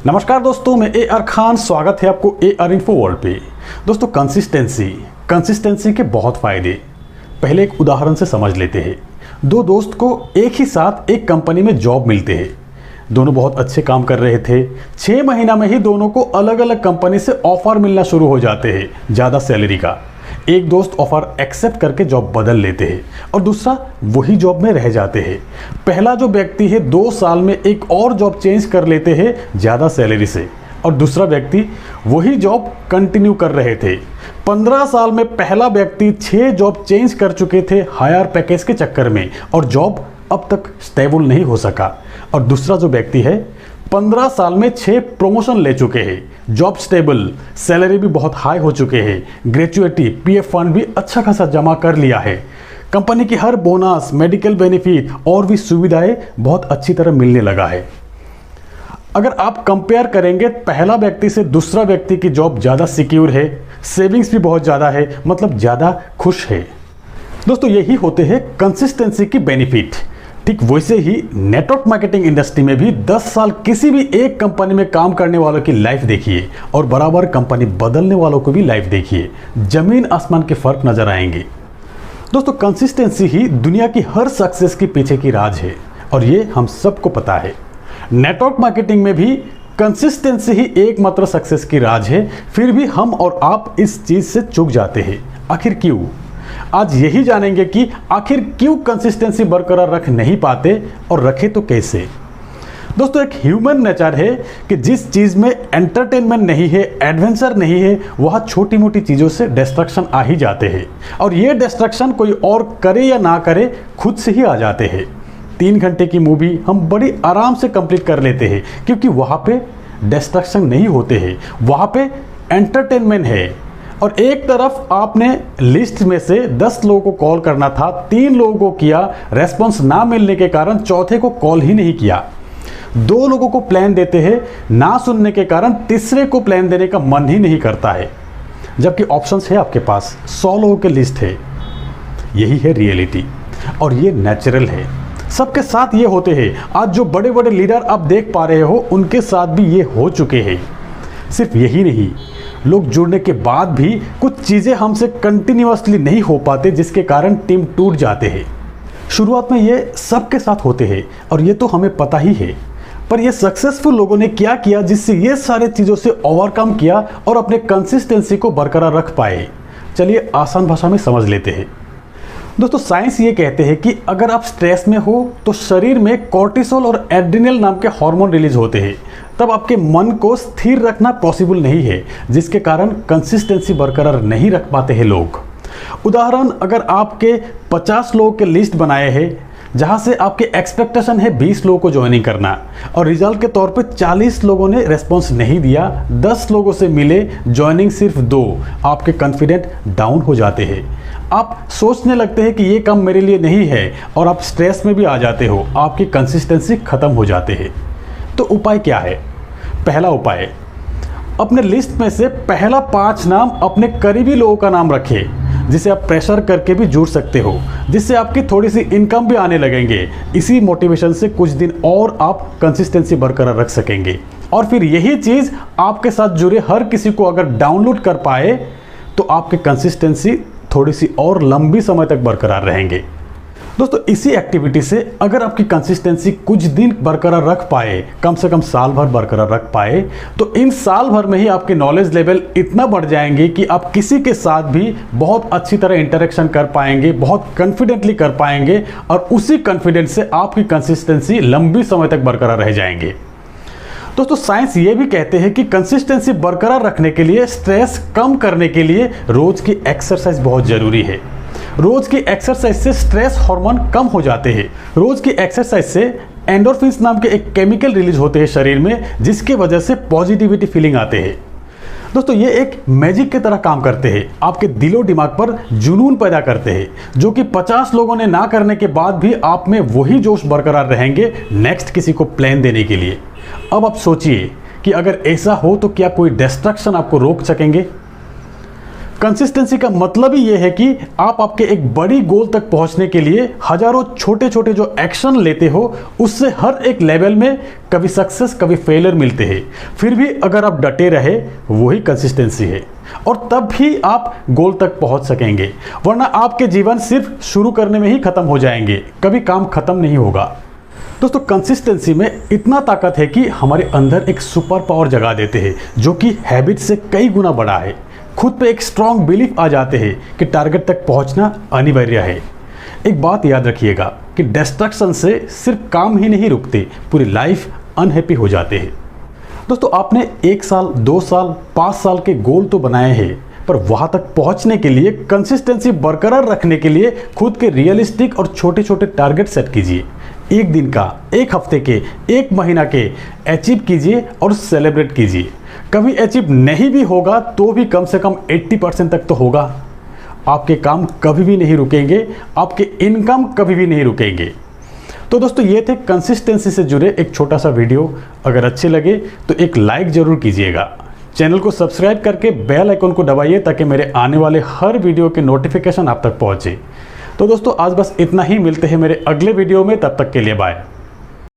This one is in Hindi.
नमस्कार दोस्तों, मैं ए आर खान। स्वागत है आपको ए आर इन्फो वर्ल्ड पे। दोस्तों, कंसिस्टेंसी के बहुत फायदे। पहले एक उदाहरण से समझ लेते हैं। दो दोस्त को एक ही साथ एक कंपनी में जॉब मिलते हैं। दोनों बहुत अच्छे काम कर रहे थे। 6 महीना में ही दोनों को अलग अलग कंपनी से ऑफर मिलना शुरू हो जाते हैं ज़्यादा सैलरी का। एक दोस्त ऑफर एक्सेप्ट करके जॉब बदल लेते हैं और दूसरा वही जॉब में रह जाते हैं। पहला जो व्यक्ति है 2 साल में एक और जॉब चेंज कर लेते हैं ज़्यादा सैलरी से, और दूसरा व्यक्ति वही जॉब कंटिन्यू कर रहे थे। 15 साल में पहला व्यक्ति 6 जॉब चेंज कर चुके थे हायर पैकेज के चक्कर में, और जॉब अब तक स्टेबल नहीं हो सका। और दूसरा जो व्यक्ति है 15 साल में 6 प्रमोशन ले चुके हैं, जॉब स्टेबल, सैलरी भी बहुत हाई हो चुके हैं, ग्रेजुएटी, पीएफ फंड भी अच्छा खासा जमा कर लिया है, कंपनी की हर बोनस, मेडिकल बेनिफिट और भी सुविधाएं बहुत अच्छी तरह मिलने लगा है। अगर आप कंपेयर करेंगे पहला व्यक्ति से, दूसरा व्यक्ति की जॉब ज़्यादा सिक्योर है, सेविंग्स भी बहुत ज़्यादा है, मतलब ज़्यादा खुश है। दोस्तों, यही होते हैं कंसिस्टेंसी की बेनिफिट। ठीक वैसे ही नेटवर्क मार्केटिंग इंडस्ट्री में भी 10 साल किसी भी एक कंपनी में काम करने वालों की लाइफ देखिए और बराबर कंपनी बदलने वालों को भी लाइफ देखिए, जमीन आसमान के फर्क नजर आएंगे। दोस्तों, कंसिस्टेंसी ही दुनिया की हर सक्सेस के पीछे की राज है और ये हम सबको पता है। नेटवर्क मार्केटिंग में भी कंसिस्टेंसी ही एकमात्र सक्सेस की राज है, फिर भी हम और आप इस चीज से चूक जाते हैं। आखिर क्यों? आज यही जानेंगे कि आखिर क्यों कंसिस्टेंसी बरकरार रख नहीं पाते और रखे तो कैसे। दोस्तों, एक ह्यूमन नेचर है कि जिस चीज में एंटरटेनमेंट नहीं है, एडवेंचर नहीं है, वहां छोटी मोटी चीजों से डिस्ट्रैक्शन आ ही जाते हैं, और ये डिस्ट्रैक्शन कोई और करे या ना करे खुद से ही आ जाते हैं। 3 घंटे की मूवी हम बड़ी आराम से कंप्लीट कर लेते हैं क्योंकि वहां पे डिस्ट्रैक्शन नहीं होते हैं, वहां पे एंटरटेनमेंट है। और एक तरफ आपने लिस्ट में से 10 लोगों को कॉल करना था, 3 लोगों को किया, रेस्पॉन्स ना मिलने के कारण चौथे को कॉल ही नहीं किया। 2 लोगों को प्लान देते हैं, ना सुनने के कारण तीसरे को प्लान देने का मन ही नहीं करता है, जबकि ऑप्शंस है आपके पास, 100 लोगों की लिस्ट है। यही है रियलिटी और ये नेचुरल है, सबके साथ ये होते हैं। आज जो बड़े बड़े लीडर आप देख पा रहे हो उनके साथ भी ये हो चुके हैं। सिर्फ यही नहीं, लोग जुड़ने के बाद भी कुछ चीज़ें हमसे कंटिन्यूअसली नहीं हो पाते, जिसके कारण टीम टूट जाते हैं। शुरुआत में ये सबके साथ होते हैं और ये तो हमें पता ही है, पर ये सक्सेसफुल लोगों ने क्या किया जिससे ये सारे चीज़ों से ओवरकम किया और अपने कंसिस्टेंसी को बरकरार रख पाए। चलिए आसान भाषा में समझ लेते हैं। दोस्तों, साइंस ये कहते हैं कि अगर आप स्ट्रेस में हो तो शरीर में कोर्टिसोल और एड्रिनल नाम के हार्मोन रिलीज होते हैं, तब आपके मन को स्थिर रखना पॉसिबल नहीं है, जिसके कारण कंसिस्टेंसी बरकरार नहीं रख पाते हैं लोग। उदाहरण, अगर आपके 50 लोगों के लिस्ट बनाए हैं जहां से आपके एक्सपेक्टेशन है 20 लोगों को ज्वाइनिंग करना, और रिजल्ट के तौर पे 40 लोगों ने रेस्पॉन्स नहीं दिया, 10 लोगों से मिले ज्वाइनिंग सिर्फ 2, आपके कॉन्फिडेंट डाउन हो जाते हैं। आप सोचने लगते हैं कि ये काम मेरे लिए नहीं है और आप स्ट्रेस में भी आ जाते हो, आपकी कंसिस्टेंसी खत्म हो जाते हैं। तो उपाय क्या है? पहला उपाय, अपने लिस्ट में से पहला 5 नाम अपने करीबी लोगों का नाम रखें, जिसे आप प्रेशर करके भी जुड़ सकते हो, जिससे आपकी थोड़ी सी इनकम भी आने लगेंगे। इसी मोटिवेशन से कुछ दिन और आप कंसिस्टेंसी बरकरार रख सकेंगे, और फिर यही चीज़ आपके साथ जुड़े हर किसी को अगर डाउनलोड कर पाए तो आपकी कंसिस्टेंसी थोड़ी सी और लंबी समय तक बरकरार रहेंगे। दोस्तों, इसी एक्टिविटी से अगर आपकी कंसिस्टेंसी कुछ दिन बरकरार रख पाए, कम से कम साल भर बरकरार रख पाए, तो इन साल भर में ही आपके नॉलेज लेवल इतना बढ़ जाएंगे कि आप किसी के साथ भी बहुत अच्छी तरह इंटरेक्शन कर पाएंगे, बहुत कॉन्फिडेंटली कर पाएंगे, और उसी कॉन्फिडेंस से आपकी कंसिस्टेंसी लंबी समय तक बरकरार रह जाएंगे। दोस्तों, साइंस ये भी कहते हैं कि कंसिस्टेंसी बरकरार रखने के लिए, स्ट्रेस कम करने के लिए रोज की एक्सरसाइज बहुत जरूरी है। रोज की एक्सरसाइज से स्ट्रेस हार्मोन कम हो जाते हैं। रोज की एक्सरसाइज से एंडोर्फिन्स नाम के एक केमिकल रिलीज होते हैं शरीर में, जिसके वजह से पॉजिटिविटी फीलिंग आते हैं। दोस्तों, ये एक मैजिक की तरह काम करते हैं, आपके दिलो दिमाग पर जुनून पैदा करते हैं, जो कि 50 लोगों ने ना करने के बाद भी आप में वही जोश बरकरार रहेंगे नेक्स्ट किसी को प्लान देने के लिए। अब आप सोचिए कि अगर ऐसा हो तो क्या कोई डिस्ट्रैक्शन आपको रोक सकेंगे? कंसिस्टेंसी का मतलब ही ये है कि आप आपके एक बड़ी गोल तक पहुंचने के लिए हजारों छोटे छोटे जो एक्शन लेते हो, उससे हर एक लेवल में कभी सक्सेस कभी फेलियर मिलते हैं, फिर भी अगर आप डटे रहे, वही कंसिस्टेंसी है। और तब भी आप गोल तक पहुंच सकेंगे, वरना आपके जीवन सिर्फ शुरू करने में ही खत्म हो जाएंगे, कभी काम खत्म नहीं होगा। दोस्तों, कंसिस्टेंसी में इतना ताकत है कि हमारे अंदर एक सुपर पावर जगा देते हैं, जो कि हैबिट से कई गुना बड़ा है। खुद पे एक स्ट्रॉन्ग बिलीफ आ जाते हैं कि टारगेट तक पहुंचना अनिवार्य है। एक बात याद रखिएगा कि डिस्ट्रैक्शन से सिर्फ काम ही नहीं रुकते, पूरी लाइफ अनहैप्पी हो जाते हैं। दोस्तों, आपने 1 साल 2 साल 5 साल के गोल तो बनाए हैं, पर वहां तक पहुंचने के लिए कंसिस्टेंसी बरकरार रखने के लिए खुद के रियलिस्टिक और छोटे छोटे टारगेट सेट कीजिए। 1 दिन का, 1 हफ्ते के, 1 महीना के अचीव कीजिए और सेलिब्रेट कीजिए। कभी अचीव नहीं भी होगा तो भी कम से कम 80% तक तो होगा। आपके काम कभी भी नहीं रुकेंगे, आपके इनकम कभी भी नहीं रुकेंगे। तो दोस्तों, ये थे कंसिस्टेंसी से जुड़े एक छोटा सा वीडियो। अगर अच्छे लगे तो एक लाइक जरूर कीजिएगा। चैनल को सब्सक्राइब करके बेल आइकन को दबाइए ताकि मेरे आने वाले हर वीडियो के नोटिफिकेशन आप तक पहुंचे। तो दोस्तों, आज बस इतना ही। मिलते हैं मेरे अगले वीडियो में, तब तक के लिए बाय।